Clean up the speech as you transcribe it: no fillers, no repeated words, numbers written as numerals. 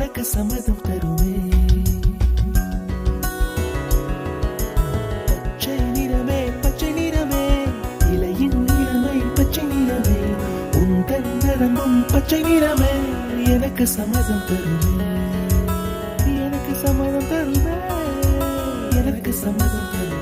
எனக்கு சம்மதம் தருமே. பச்சை நிறமே பச்சை நிறமே, இலையின் நிறமை பச்சை நிறமே, உந்தன் நரம்பும் பச்சை நிறமே, எனக்கு சம்மதம் தருமே, எனக்கு சம்மதம் தருமே, எனக்கு சம்மதம் தருமே.